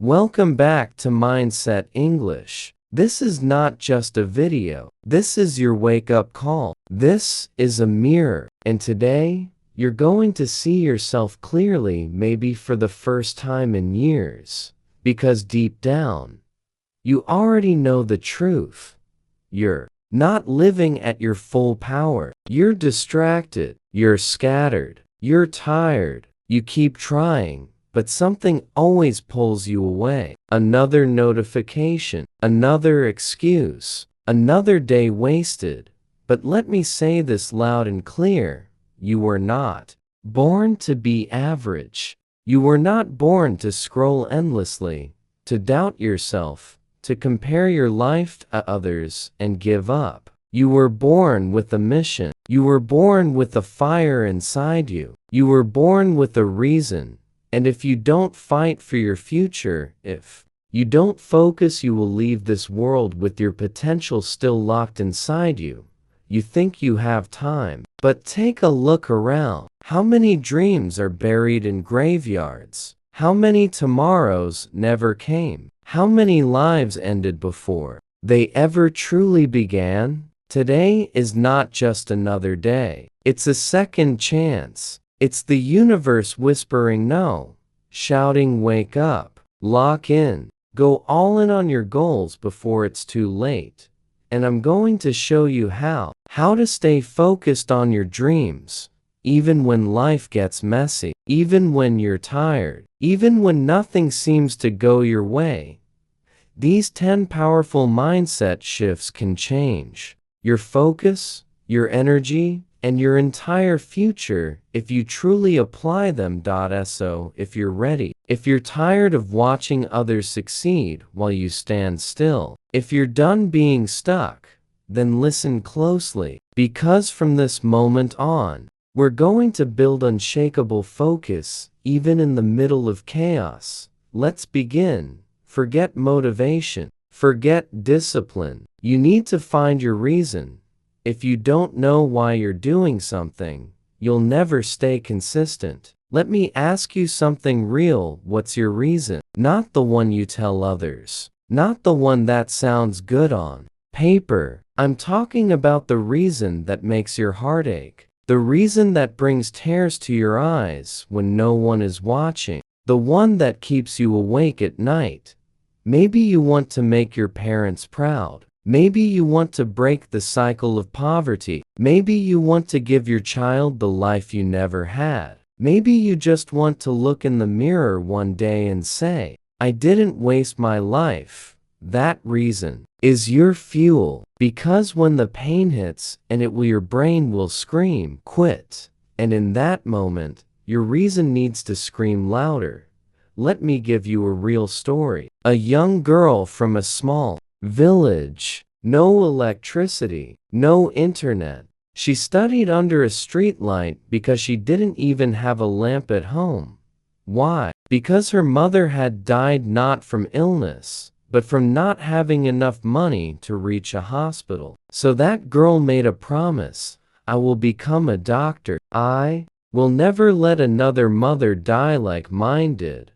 Welcome back to Mindset English. This is not just a video. This is your wake-up call. This is a mirror. And today, you're going to see yourself clearly, maybe for the first time in years. Because deep down, you already know the truth. You're not living at your full power. You're distracted. You're scattered. You're tired. You keep trying, but something always pulls you away. Another notification, another excuse, another day wasted. But let me say this loud and clear. You were not born to be average. You were not born to scroll endlessly, to doubt yourself, to compare your life to others and give up. You were born with a mission. You were born with a fire inside you. You were born with a reason. And if you don't fight for your future, if you don't focus, you will leave this world with your potential still locked inside you. You think you have time, but take a look around. How many dreams are buried in graveyards? How many tomorrows never came? How many lives ended before they ever truly began? Today is not just another day. It's a second chance. It's the universe whispering no, shouting wake up, lock in, go all in on your goals before it's too late. And I'm going to show you how to stay focused on your dreams, even when life gets messy, even when you're tired, even when nothing seems to go your way. These 10 powerful mindset shifts can change your focus, your energy, and your entire future if you truly apply them. So if you're ready, if you're tired of watching others succeed while you stand still, if you're done being stuck, then listen closely, because from this moment on, we're going to build unshakable focus even in the middle of chaos. Let's begin. Forget motivation. Forget discipline. You need to find your reason. If you don't know why you're doing something, you'll never stay consistent. Let me ask you something real. What's your reason? Not the one you tell others. Not the one that sounds good on paper. I'm talking about the reason that makes your heart ache. The reason that brings tears to your eyes when no one is watching. The one that keeps you awake at night. Maybe you want to make your parents proud. Maybe you want to break the cycle of poverty. Maybe you want to give your child the life you never had. Maybe you just want to look in the mirror one day and say, I didn't waste my life. That reason is your fuel, because when the pain hits, and your brain will scream, quit. And in that moment, your reason needs to scream louder. Let me give you a real story. A young girl from a small village. No electricity, no internet. She studied under a streetlight because she didn't even have a lamp at home. Why? Because her mother had died not from illness, but from not having enough money to reach a hospital. So that girl made a promise. I will become a doctor. I will never let another mother die like mine did.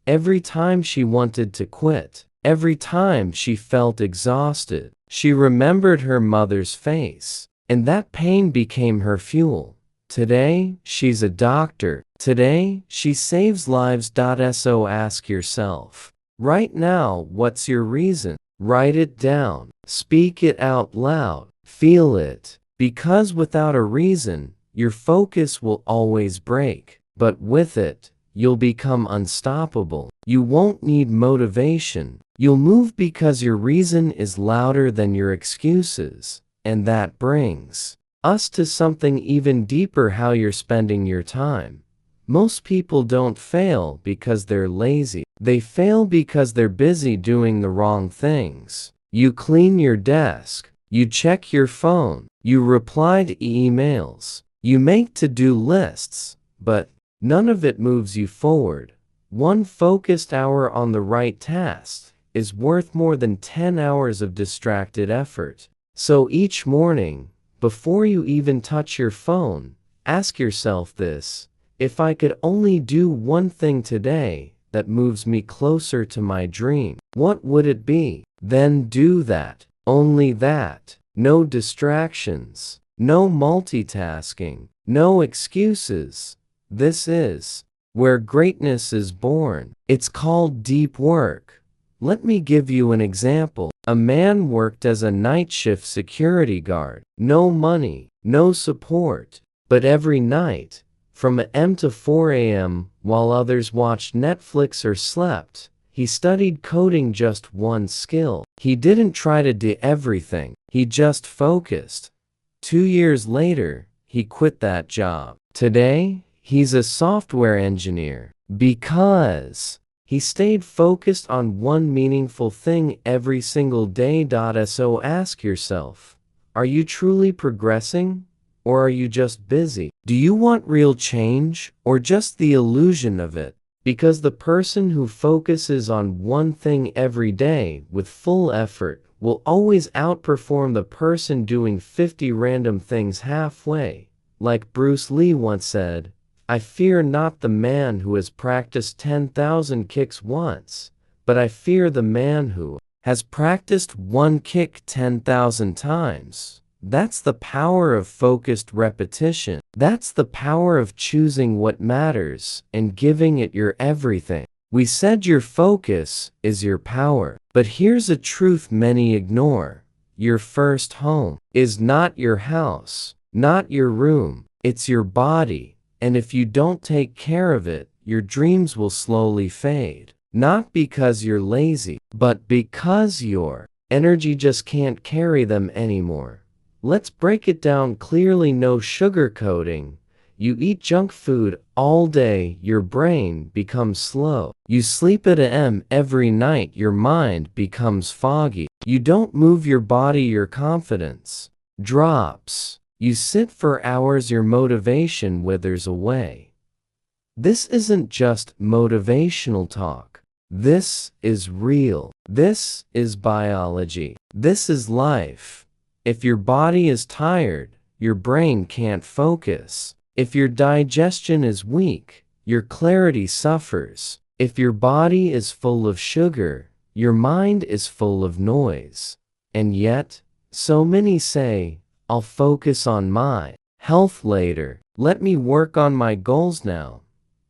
Every time she wanted to quit, every time she felt exhausted, she remembered her mother's face, and that pain became her fuel. Today, she's a doctor. Today, she saves lives. So ask yourself, right now, what's your reason? Write it down. Speak it out loud. Feel it. Because without a reason, your focus will always break. But with it, you'll become unstoppable. You won't need motivation. You'll move because your reason is louder than your excuses. And that brings us to something even deeper: how you're spending your time. Most people don't fail because they're lazy. They fail because they're busy doing the wrong things. You clean your desk. You check your phone. You reply to emails. You make to-do lists. But none of it moves you forward. One focused hour on the right task is worth more than 10 hours of distracted effort. So each morning, before you even touch your phone, ask yourself this: if I could only do one thing today, that moves me closer to my dream. What would it be? Then do that. Only that. No distractions. No multitasking. No excuses. This is where greatness is born. It's called deep work. Let me give you an example. A man worked as a night shift security guard. No money, no support. But every night, from AM to 4 a.m., while others watched Netflix or slept, he studied coding, just one skill. He didn't try to do everything. He just focused. 2 years later, he quit that job. Today, he's a software engineer because he stayed focused on one meaningful thing every single day. So ask yourself, are you truly progressing, or are you just busy? Do you want real change, or just the illusion of it? Because the person who focuses on one thing every day with full effort will always outperform the person doing 50 random things halfway. Like Bruce Lee once said, I fear not the man who has practiced 10,000 kicks once, but I fear the man who has practiced one kick 10,000 times. That's the power of focused repetition. That's the power of choosing what matters and giving it your everything. We said your focus is your power. But here's a truth many ignore. Your first home is not your house, not your room. It's your body. And if you don't take care of it, your dreams will slowly fade. Not because you're lazy, but because your energy just can't carry them anymore. Let's break it down clearly, no sugarcoating. You eat junk food all day, your brain becomes slow. You sleep at AM every night, your mind becomes foggy. You don't move your body, your confidence drops. You sit for hours, your motivation withers away. This isn't just motivational talk. This is real. This is biology. This is life. If your body is tired, your brain can't focus. If your digestion is weak, your clarity suffers. If your body is full of sugar, your mind is full of noise. And yet, so many say, I'll focus on my health later. Let me work on my goals now.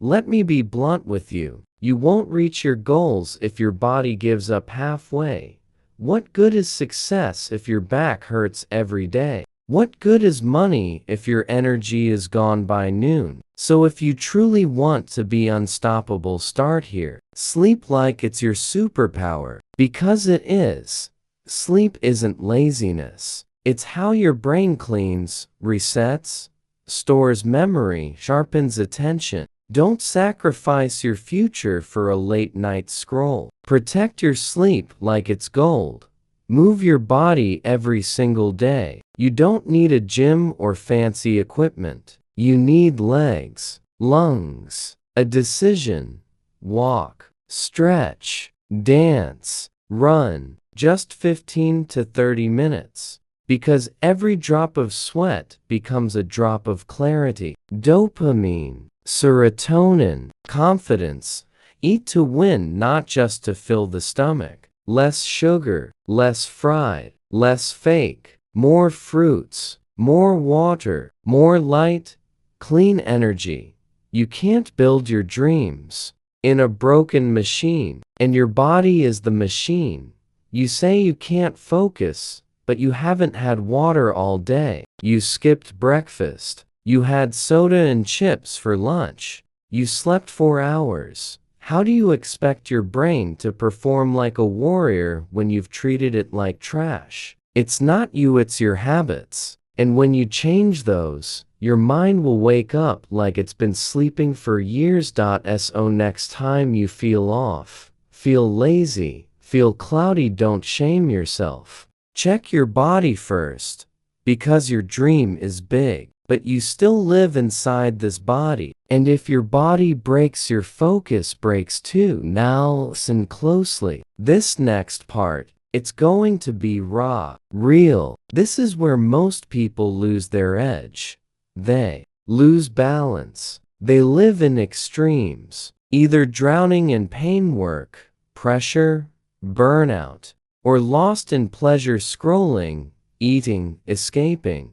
Let me be blunt with you. You won't reach your goals if your body gives up halfway. What good is success if your back hurts every day? What good is money if your energy is gone by noon? So if you truly want to be unstoppable, start here. Sleep like it's your superpower, because it is. Sleep isn't laziness. It's how your brain cleans, resets, stores memory, sharpens attention. Don't sacrifice your future for a late night scroll. Protect your sleep like it's gold. Move your body every single day. You don't need a gym or fancy equipment. You need legs, lungs, a decision. Walk, stretch, dance, run, just 15 to 30 minutes. Because every drop of sweat becomes a drop of clarity. Dopamine, serotonin, confidence. Eat to win, not just to fill the stomach. Less sugar, less fried, less fake, more fruits, more water, more light, clean energy. You can't build your dreams in a broken machine, and your body is the machine. You say you can't focus, but you haven't had water all day. You skipped breakfast. You had soda and chips for lunch. You slept 4 hours. How do you expect your brain to perform like a warrior when you've treated it like trash? It's not you, it's your habits. And when you change those, your mind will wake up like it's been sleeping for years. So next time you feel off, feel lazy, feel cloudy, don't shame yourself. Check your body first, because your dream is big, but you still live inside this body. And if your body breaks, your focus breaks too. Now listen closely. This next part, it's going to be raw, real. This is where most people lose their edge. They lose balance. They live in extremes. either drowning in pain work, pressure, burnout, or lost in pleasure scrolling, eating, escaping.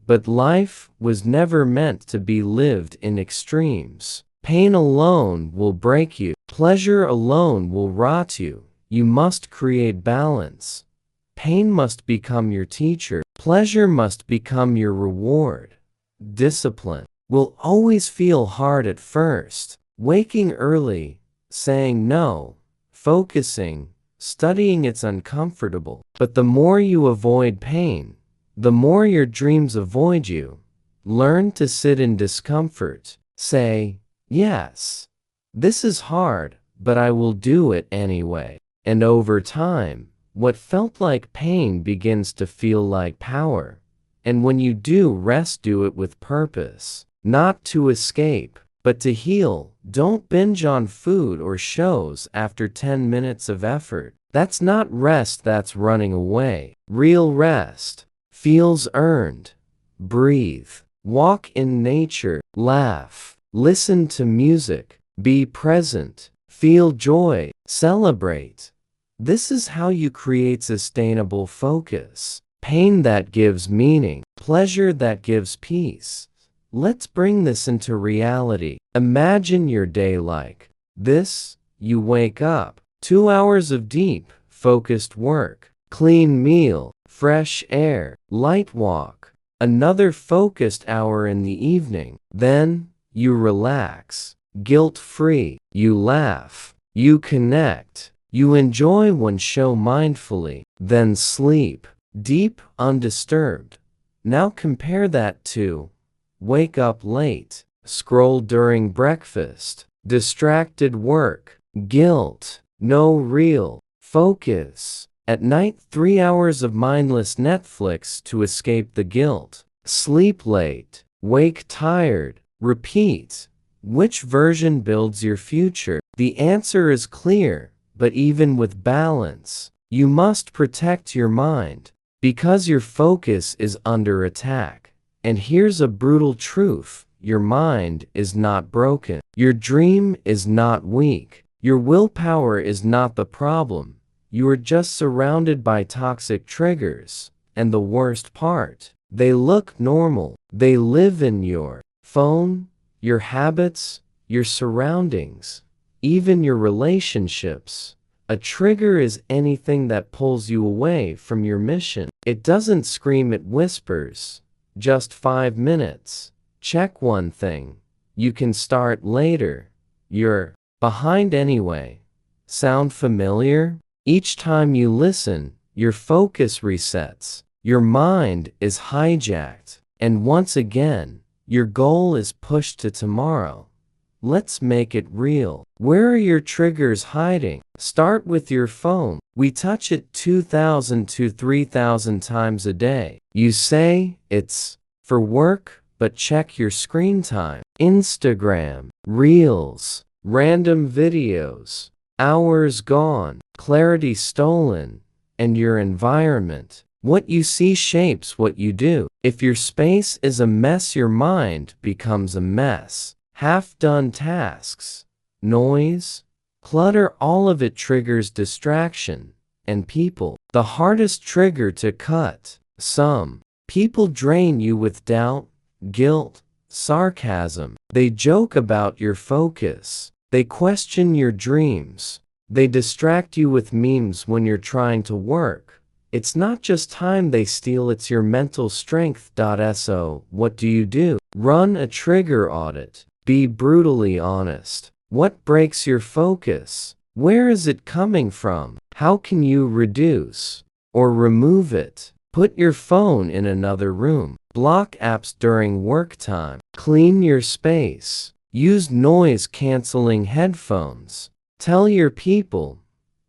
But life was never meant to be lived in extremes. Pain alone will break you. Pleasure alone will rot you. You must create balance. Pain must become your teacher. Pleasure must become your reward. Discipline will always feel hard at first. Waking early, saying no, focusing, studying, it's uncomfortable. But the more you avoid pain, the more your dreams avoid you. Learn to sit in discomfort. Say, yes, this is hard, but I will do it anyway. And over time, what felt like pain begins to feel like power. And when you do rest, do it with purpose. Not to escape, but to heal. Don't binge on food or shows after 10 minutes of effort. That's not rest, that's running away. Real rest feels earned. Breathe. Walk in nature. Laugh. Listen to music. Be present. Feel joy. Celebrate. This is how you create sustainable focus. Pain that gives meaning. Pleasure that gives peace. Let's bring this into reality. Imagine your day like this. You wake up. 2 hours of deep, focused work. Clean meal. Fresh air. Light walk. Another focused hour in the evening. Then, you relax. Guilt-free. You laugh. You connect. You enjoy one show mindfully. Then sleep. Deep, undisturbed. Now compare that to wake up late, scroll during breakfast, distracted work, guilt, no real focus. At night, 3 hours of mindless Netflix to escape the guilt. Sleep late, wake tired, repeat. Which version builds your future? The answer is clear, but even with balance, you must protect your mind, because your focus is under attack. And here's a brutal truth. Your mind is not broken. Your dream is not weak. Your willpower is not the problem. You are just surrounded by toxic triggers. And the worst part, they look normal. They live in your phone, your habits, your surroundings, even your relationships. A trigger is anything that pulls you away from your mission. It doesn't scream, it whispers. Just 5 minutes. Check one thing. You can start later. You're behind anyway. Sound familiar? Each time you listen, your focus resets. Your mind is hijacked. And once again, your goal is pushed to tomorrow. Let's make it real. Where are your triggers hiding? Start with your phone. We touch it 2,000 to 3,000 times a day. You say it's for work, but check your screen time. Instagram, Reels, random videos, hours gone, clarity stolen, and your environment. What you see shapes what you do. If your space is a mess, your mind becomes a mess. Half-done tasks, noise, clutter, all of it triggers distraction. And people, the hardest trigger to cut. Some people drain you with doubt, guilt, sarcasm. They joke about your focus. They question your dreams. They distract you with memes when you're trying to work. It's not just time they steal, it's your mental strength. So, what do? Run a trigger audit. Be brutally honest. What breaks your focus? Where is it coming from? How can you reduce or remove it? Put your phone in another room. Block apps during work time. Clean your space. Use noise-canceling headphones. Tell your people,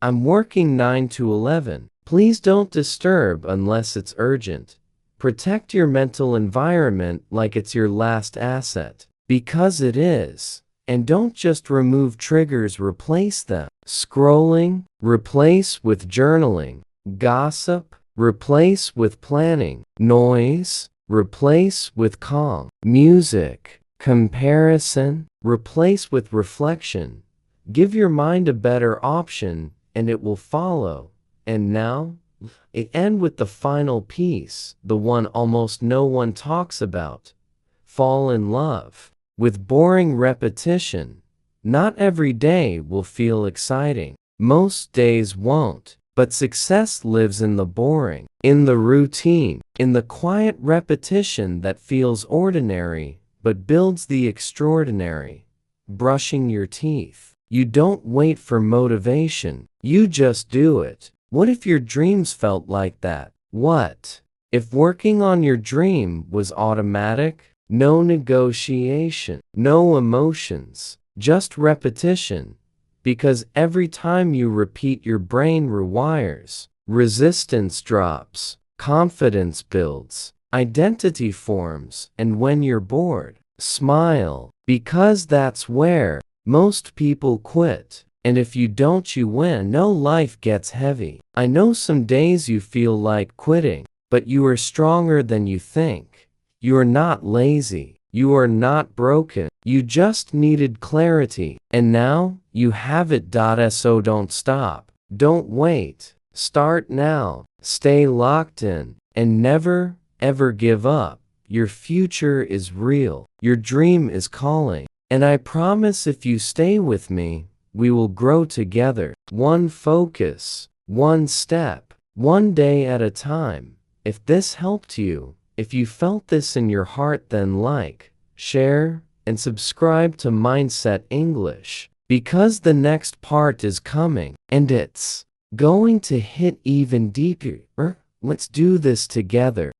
I'm working 9 to 11. Please don't disturb unless it's urgent. Protect your mental environment like it's your last asset. Because it is. And don't just remove triggers, replace them. Scrolling, replace with journaling. Gossip, replace with planning. Noise, replace with calm. Music, comparison, replace with reflection. Give your mind a better option, and it will follow. And now, it ends with the final piece, the one almost no one talks about. Fall in love with boring repetition. Not every day will feel exciting. Most days won't. But success lives in the boring, in the routine, in the quiet repetition that feels ordinary, but builds the extraordinary. Brushing your teeth. You don't wait for motivation, you just do it. What if your dreams felt like that? What if working on your dream was automatic? No negotiation, no emotions, just repetition. Because every time you repeat, your brain rewires, resistance drops, confidence builds, identity forms, and when you're bored, smile, because that's where most people quit. And if you don't, you win. No, life gets heavy. I know some days you feel like quitting, but you are stronger than you think. You are not lazy. You are not broken. You just needed clarity. And now you have it. So don't stop. Don't wait. Start now. Stay locked in. And never, ever give up. Your future is real. Your dream is calling. And I promise if you stay with me, we will grow together. One focus, one step, one day at a time. If this helped you, if you felt this in your heart, then like, share, and subscribe to Mindset English, because the next part is coming, and it's going to hit even deeper. Let's do this together.